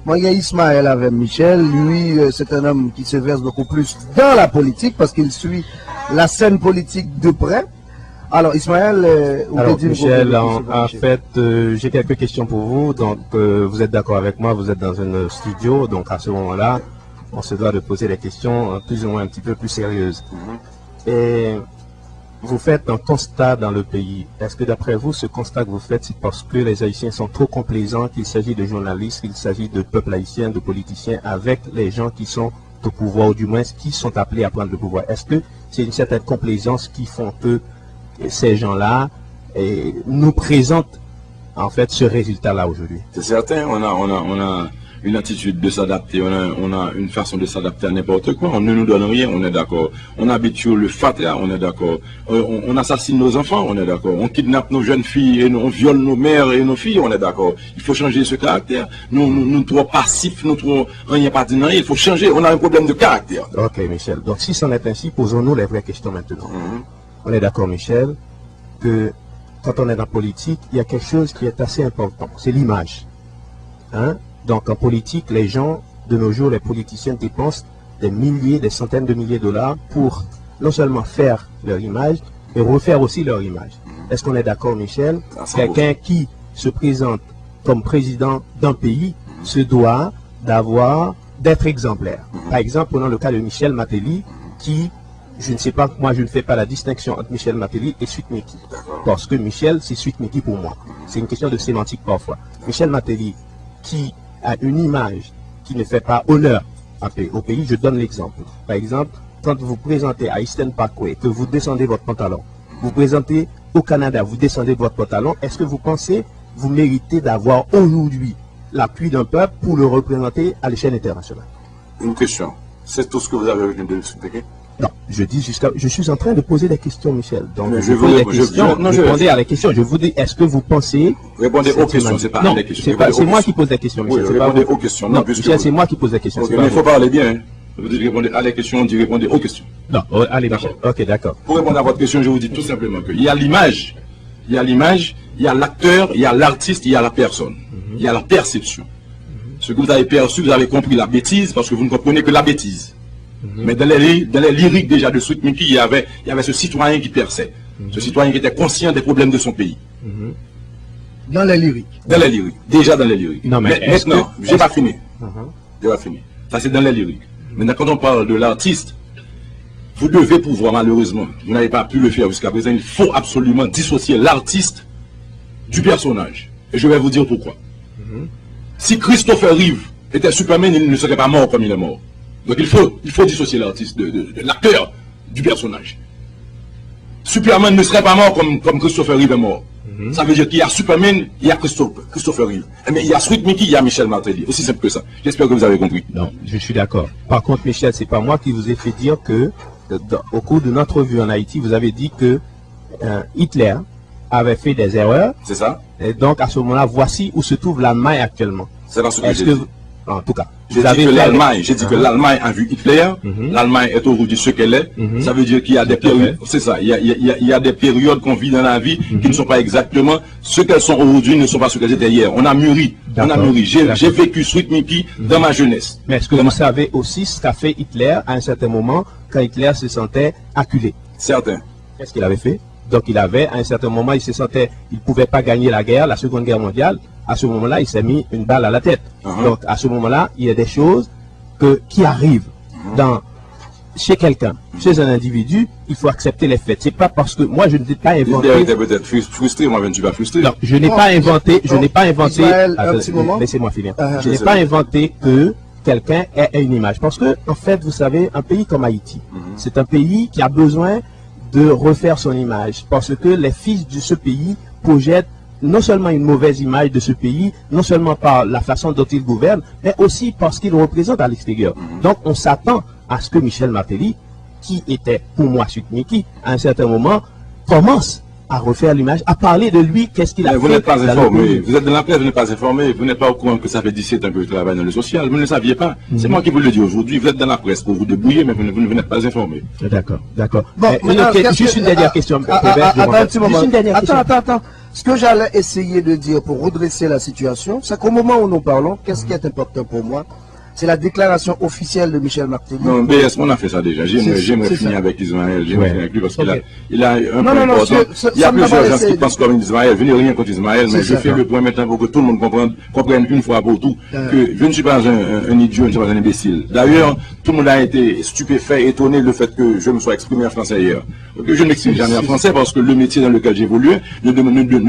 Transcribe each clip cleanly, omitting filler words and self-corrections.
Moi, il y a Ismaël avec Michel. Lui, c'est un homme qui se verse beaucoup plus dans la politique parce qu'il suit la scène politique de près. Alors, Ismaël, alors, Michel, en fait, j'ai quelques questions pour vous. Donc, vous êtes d'accord avec moi, vous êtes dans un studio. Donc, à ce moment-là, on se doit de poser des questions plus ou moins un petit peu plus sérieuses. Et vous faites un constat dans le pays. Est-ce que d'après vous, ce constat que vous faites, c'est parce que les Haïtiens sont trop complaisants, qu'il s'agit de journalistes, qu'il s'agit de peuple haïtien, de politiciens, avec les gens qui sont au pouvoir, ou du moins qui sont appelés à prendre le pouvoir? Est-ce que c'est une certaine complaisance qui font que ces gens-là nous présentent en fait ce résultat-là aujourd'hui? C'est certain, on a une attitude de s'adapter, on a une façon de s'adapter à n'importe quoi. On ne nous donne rien, on est d'accord. On habitue le fatwa, on est d'accord. On assassine nos enfants, on est d'accord. On kidnappe nos jeunes filles et on viole nos mères et nos filles, on est d'accord. Il faut changer ce caractère. Nous trop passifs, nous trop rien pas rien. Il faut changer. On a un problème de caractère. Ok, Michel. Donc si c'en est ainsi, posons-nous les vraies questions maintenant. On est d'accord, Michel, que quand on est dans la politique, il y a quelque chose qui est assez important. C'est l'image. Hein? Donc en politique, les gens, de nos jours, les politiciens dépensent des milliers, des centaines de milliers de dollars pour non seulement faire leur image, mais refaire aussi leur image. Est-ce qu'on est d'accord, Michel? Quelqu'un qui se présente comme président d'un pays se doit d'être exemplaire. Par exemple, prenons le cas de Michel Martelly, qui, je ne sais pas, moi je ne fais pas la distinction entre Michel Martelly et Sweet Mickey. Parce que Michel, c'est Sweet Mickey pour moi. C'est une question de sémantique parfois. Michel Martelly, qui a une image qui ne fait pas honneur au pays, je donne l'exemple. Par exemple, quand vous vous présentez à Eastern Parkway, que vous descendez votre pantalon, vous présentez au Canada, vous descendez votre pantalon, est-ce que vous pensez, vous méritez d'avoir aujourd'hui l'appui d'un peuple pour le représenter à l'échelle internationale? Une question. C'est tout ce que vous avez venu de expliquer? Non, je suis en train de poser des questions, Michel. Donc, répondez à la question. Je vous dis, est-ce que vous pensez... Répondez aux questions, c'est pas les questions. C'est moi qui pose des questions, Michel. Oui, répondez aux questions. Non, Michel, c'est moi qui pose des questions. Mais il faut parler bien. Vous dites répondez à les questions, on dit répondez aux questions. Non, allez, Michel. Ok, d'accord. Pour répondre à votre question, je vous dis tout simplement qu'il y a l'image, il y a l'acteur, il y a l'artiste, il y a la personne. Il y a la perception. Ce que vous avez perçu, vous avez compris la bêtise parce que vous ne comprenez que la bêtise. Mais dans les lyriques déjà de Sweet Mickey, il y avait ce citoyen qui perçait. Ce citoyen qui était conscient des problèmes de son pays. Dans les lyriques. Dans les lyriques. Déjà dans les lyriques. Non, mais maintenant, j'ai pas fini. J'ai pas fini. Ça c'est dans les lyriques. Maintenant, quand on parle de l'artiste, vous devez pouvoir, malheureusement, vous n'avez pas pu le faire jusqu'à présent, il faut absolument dissocier l'artiste du personnage. Et je vais vous dire pourquoi. Si Christopher Reeve était Superman, il ne serait pas mort comme il est mort. Donc il faut dissocier l'artiste de l'acteur du personnage. Superman ne serait pas mort comme Christopher Reeve est mort. Ça veut dire qu'il y a Superman, il y a Christopher Reeve. Mais il y a Sweet Mickey, il y a Michel Martelly. Aussi simple que ça. J'espère que vous avez compris. Non, je suis d'accord. Par contre, Michel, c'est pas moi qui vous ai fait dire que, au cours de notre vue en Haïti, vous avez dit que Hitler avait fait des erreurs. C'est ça. Et donc, à ce moment-là, voici où se trouve l'Allemagne actuellement. C'est dans ce que j'ai dit. En tout cas, j'ai dit que l'Allemagne a vu Hitler, l'Allemagne est aujourd'hui ce qu'elle est, ça veut dire qu'il y a des périodes, c'est ça, il y a des périodes qu'on vit dans la vie qui ne sont pas exactement ce qu'elles sont aujourd'hui, ne sont pas ce qu'elles étaient hier. On a mûri, j'ai vécu Sweet Mickey dans ma jeunesse. Mais est-ce que vous savez aussi ce qu'a fait Hitler à un certain moment quand Hitler se sentait acculé? Certain. Qu'est-ce qu'il avait fait? Donc il avait, à un certain moment, il ne pouvait pas gagner la guerre, la Seconde Guerre mondiale. À ce moment-là, il s'est mis une balle à la tête. Donc à ce moment-là, il y a des choses qui arrivent chez quelqu'un, chez un individu, il faut accepter les faits. C'est pas parce que moi je ne l'ai pas inventé. Il était peut-être frustré, moi je ne suis pas frustré. Non, je n'ai pas inventé, laissez-moi finir. Je n'ai pas inventé que quelqu'un ait une image. Parce que, en fait, vous savez, un pays comme Haïti, c'est un pays qui a besoin de refaire son image. Parce que les fils de ce pays projettent non seulement une mauvaise image de ce pays, non seulement par la façon dont il gouverne, mais aussi parce qu'il représente à l'extérieur. Donc on s'attend à ce que Michel Martelly, qui était pour moi Sweet Mickey, à un certain moment, commence à refaire l'image, à parler de lui, qu'est-ce qu'il a fait. Vous n'êtes pas informé, vous êtes dans la presse, vous n'êtes pas informé, vous n'êtes pas au courant que ça fait 17 ans que je travaille dans le social, vous ne le saviez pas. C'est moi qui vous le dis aujourd'hui, vous êtes dans la presse pour vous débrouiller, mais vous n'êtes pas informé. D'accord. Bon, juste une dernière question. Attends un petit moment. Attends. Ce que j'allais essayer de dire pour redresser la situation, c'est qu'au moment où nous parlons, qu'est-ce qui est important pour moi? C'est la déclaration officielle de Michel Martelly. Non, BS, on a fait ça déjà. J'aimerais finir avec Ismaël. J'aimerais finir avec lui parce qu'il a un point important. Il y a plusieurs gens qui pensent comme Ismaël. Je n'ai rien contre Ismaël, mais je fais le point maintenant pour que tout le monde comprenne une fois pour tout que je ne suis pas un idiot, je ne suis pas un imbécile. D'ailleurs, tout le monde a été stupéfait, étonné le fait que je me sois exprimé en français hier. Je ne m'exprime jamais en français parce que le métier dans lequel j'évoluais ne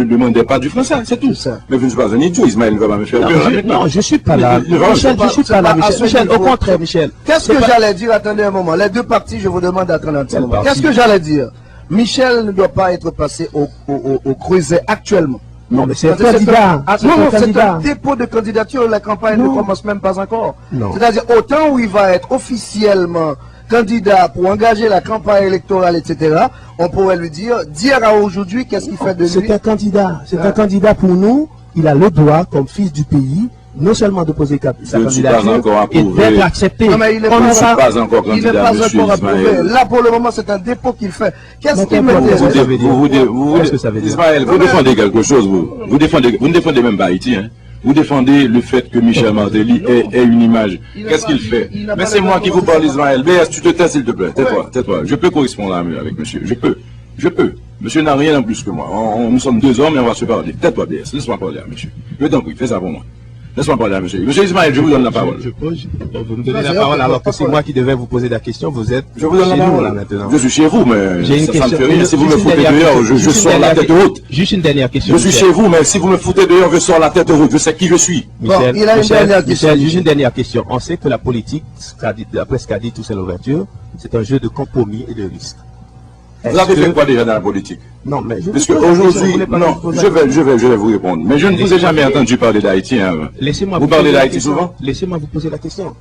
demandait pas du français, c'est tout. Mais je ne suis pas un idiot. Ismaël ne va pas me faire peur. Non, je ne suis pas là. Michel, je ne suis pas là. Michel, au contraire, Michel. Qu'est-ce que j'allais dire? Attendez un moment. Les deux parties, je vous demande d'attendre un petit moment. Qu'est-ce que j'allais dire? Michel ne doit pas être passé au creuset actuellement. Non, mais c'est un candidat. Non, c'est un dépôt de candidature. La campagne ne commence même pas encore. C'est-à-dire, autant où il va être officiellement candidat pour engager la campagne électorale, etc., on pourrait lui dire, d'hier à aujourd'hui, qu'est-ce qu'il fait de lui? C'est un candidat. C'est un candidat pour nous. Il a le droit, comme fils du pays, non seulement de poser sa candidature et d'être accepté. Non, mais il n'est pas encore candidat, monsieur Ismaël. Là, pour le moment, c'est un dépôt qu'il fait. Qu'est-ce qu'il m'intéresse? Qu'est-ce que ça veut dire? Ismaël, vous défendez quelque chose, vous ne défendez même pas Haïti, hein. Vous défendez le fait que Michel Martelly ait une image. Qu'est-ce qu'il fait? Mais c'est moi qui vous parle, Ismaël. BS, tu te tais, s'il te plaît. Tais-toi. Je peux correspondre avec monsieur. Je peux. Monsieur n'a rien en plus que moi. Nous sommes deux hommes et on va se parler. Tais-toi, BS. Laisse-moi parler à monsieur. Je t'en prie, fais ça pour moi. Laisse-moi parler à monsieur. Monsieur Ismaël, je vous donne la parole. Vous me donnez la parole alors que c'est moi qui devais vous poser la question. Vous êtes je vous donne chez la parole. Nous là maintenant. Je suis chez vous, mais ça me fait rien. Si vous me foutez dehors, je sors la tête haute. Juste une dernière question. Je suis chez vous, mais si vous me foutez dehors, je sors la tête haute. Je sais qui je suis. Michel, il a une dernière question. Juste une dernière question. On sait que la politique, d'après ce qu'a dit Toussaint Louverture, c'est un jeu de compromis et de risques. Vous avez fait quoi déjà dans la politique? Non, mais parce qu'aujourd'hui, non, je vais vous répondre. Mais je ne vous ai jamais entendu parler d'Haïti. Hein. Vous parlez d'Haïti souvent? Laissez-moi vous poser la question.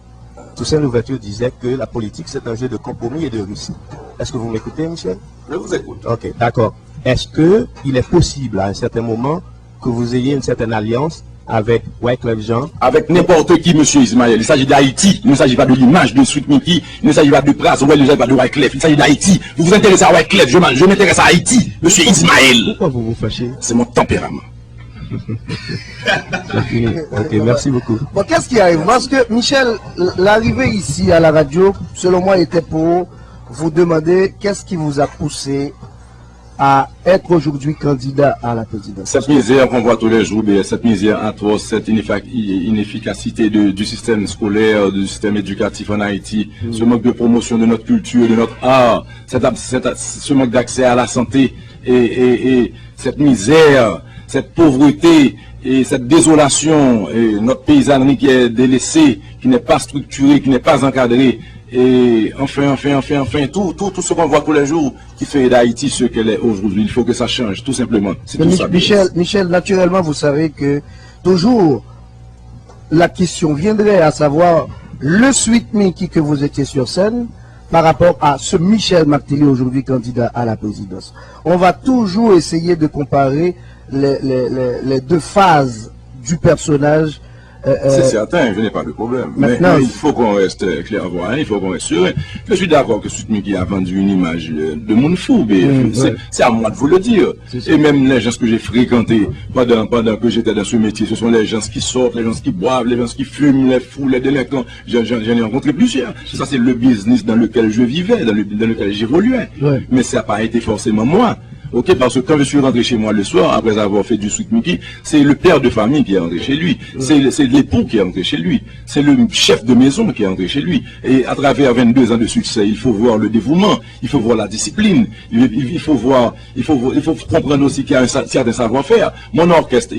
Toussaint Louverture disait que la politique, c'est un jeu de compromis et de risques. Est-ce que vous m'écoutez, Michel? Je vous écoute. Ok, d'accord. Est-ce qu'il est possible, à un certain moment, que vous ayez une certaine alliance avec Wyclef Jean? Avec n'importe qui, monsieur Ismaël. Il s'agit d'Haïti. Il ne s'agit pas de l'image de Sweet Mickey. Il ne s'agit pas de Pras. Il ne s'agit pas de Wyclef. Il s'agit d'Haïti. Vous vous intéressez à Wyclef. Je m'intéresse à Haïti, monsieur Ismaël. Pourquoi vous vous fâchez? C'est mon tempérament. Ok, merci beaucoup. Bon, qu'est-ce qui arrive? Parce que, Michel, l'arrivée ici à la radio, selon moi, était pour vous demander qu'est-ce qui vous a poussé à être aujourd'hui candidat à la présidence. Cette misère qu'on voit tous les jours, cette misère atroce, cette inefficacité du système scolaire, du système éducatif en Haïti, ce manque de promotion de notre culture, de notre art, ce manque d'accès à la santé et cette misère, cette pauvreté et cette désolation, et notre paysannerie qui est délaissée, qui n'est pas structurée, qui n'est pas encadrée. Et enfin, tout ce qu'on voit tous les jours qui fait d'Haïti ce qu'elle est aujourd'hui. Il faut que ça change, tout simplement. Michel, naturellement, vous savez que toujours la question viendrait à savoir le Sweet Mickey que vous étiez sur scène par rapport à ce Michel Martelly aujourd'hui candidat à la présidence. On va toujours essayer de comparer les deux phases du personnage. C'est certain, je n'ai pas de problème. Maintenant, mais il faut qu'on reste clairvoyant, il faut qu'on reste sûr. Je suis d'accord que Sweet Mickey a vendu une image de monde fou, mais c'est à moi de vous le dire. Et même les gens que j'ai fréquentés pendant que j'étais dans ce métier, ce sont les gens qui sortent, les gens qui boivent, les gens qui fument, les fous, les délinquants. J'en ai rencontré plusieurs. Ça, c'est le business dans lequel je vivais, dans lequel j'évoluais. Mais ça n'a pas été forcément moi. Ok, parce que quand je suis rentré chez moi le soir, après avoir fait du Sweet Mickey, c'est le père de famille qui est rentré chez lui, c'est l'époux qui est rentré chez lui, c'est le chef de maison qui est rentré chez lui. Et à travers 22 ans de succès, il faut voir le dévouement, il faut voir la discipline, il faut comprendre aussi qu'il y a un certain savoir-faire. Mon orchestre,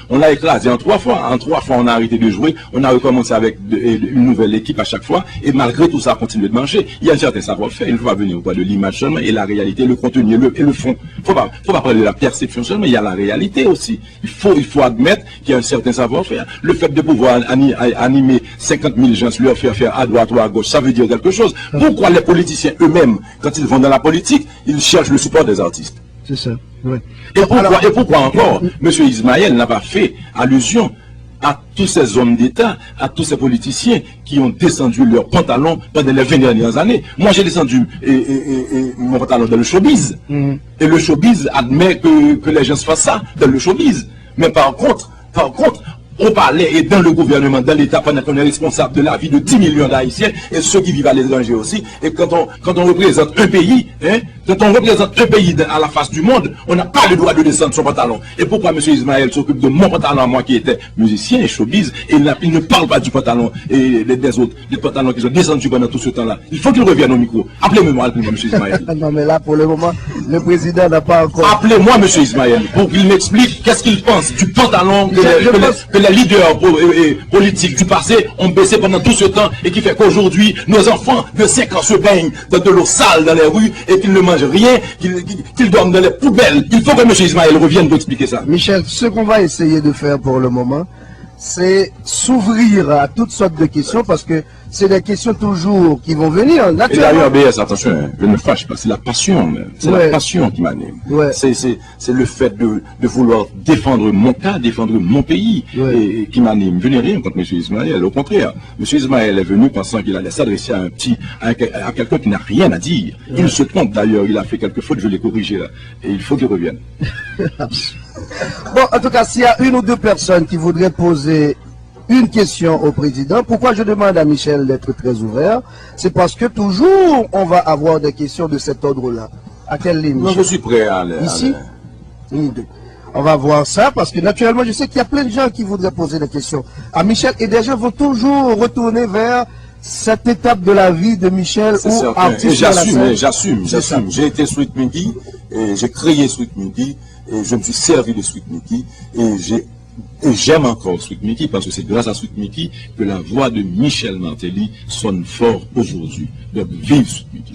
on l'a écrasé en 3 fois. En 3 fois, on a arrêté de jouer, on a recommencé avec une nouvelle équipe à chaque fois, et malgré tout ça, continue de marcher. Il y a un certain savoir-faire, il ne faut pas venir au poids de l'image seulement, et la réalité, le contenu et le fond. Faut pas parler de la perception seulement, il y a la réalité aussi. Il faut admettre qu'il y a un certain savoir-faire. Le fait de pouvoir animer 50 000 gens, leur faire à droite ou à gauche, ça veut dire quelque chose. Pourquoi les politiciens eux-mêmes, quand ils vont dans la politique, ils cherchent le support des artistes? C'est ça, oui. Et pourquoi encore, M. Ismaël n'a pas fait allusion à tous ces hommes d'État, à tous ces politiciens qui ont descendu leurs pantalons pendant les 20 dernières années. Moi, j'ai descendu mon pantalon dans le showbiz. Et le showbiz admet que les gens fassent ça dans le showbiz. Mais par contre, au palais et dans le gouvernement, dans l'État, pendant qu'on est responsable de la vie de 10 millions d'Haïtiens et ceux qui vivent à l'étranger aussi. Et quand on représente un pays, à la face du monde, on n'a pas le droit de descendre son pantalon. Et pourquoi M. Ismaël s'occupe de mon pantalon à moi qui était musicien et showbiz, et il ne parle pas du pantalon et des autres, des pantalons qui sont descendus pendant tout ce temps-là. Il faut qu'il revienne au micro. Appelez-moi, M. Ismaël. Non, mais là, pour le moment, le président n'a pas encore... Appelez-moi, M. Ismaël, pour qu'il m'explique qu'est-ce qu'il pense du pantalon que les leaders politiques du passé ont baissé pendant tout ce temps et qui fait qu'aujourd'hui, nos enfants de 5 ans se baignent dans de l'eau sale dans les rues et qu'ils ne mangent rien, qu'ils dorment dans les poubelles. Il faut que M. Ismaël revienne pour expliquer ça. Michel, ce qu'on va essayer de faire pour le moment, c'est s'ouvrir à toutes sortes de questions parce que c'est des questions toujours qui vont venir. Et d'ailleurs, BS, attention, hein, je ne me fâche pas, c'est la passion, c'est la passion qui m'anime. C'est le fait de vouloir défendre mon cas, défendre mon pays et qui m'anime. Je n'ai rien contre M. Ismaël, au contraire. M. Ismaël est venu pensant qu'il allait s'adresser à quelqu'un qui n'a rien à dire. Il se trompe d'ailleurs, il a fait quelques fautes, je l'ai corrigé là. Et il faut qu'il revienne. Bon, en tout cas, s'il y a une ou deux personnes qui voudraient poser une question au président, pourquoi je demande à Michel d'être très ouvert, c'est parce que toujours on va avoir des questions de cet ordre-là. À quelle ligne? Non, je suis prêt à aller. Ici? On va voir ça parce que naturellement, je sais qu'il y a plein de gens qui voudraient poser des questions à Michel et des gens vont toujours retourner vers cette étape de la vie de Michel ou artiste. J'assume. J'ai été Sweet Mickey et j'ai créé Sweet Mickey et je me suis servi de Sweet Mickey et j'aime encore Sweet Mickey parce que c'est grâce à Sweet Mickey que la voix de Michel Martelly sonne fort aujourd'hui. Donc vive Sweet Mickey.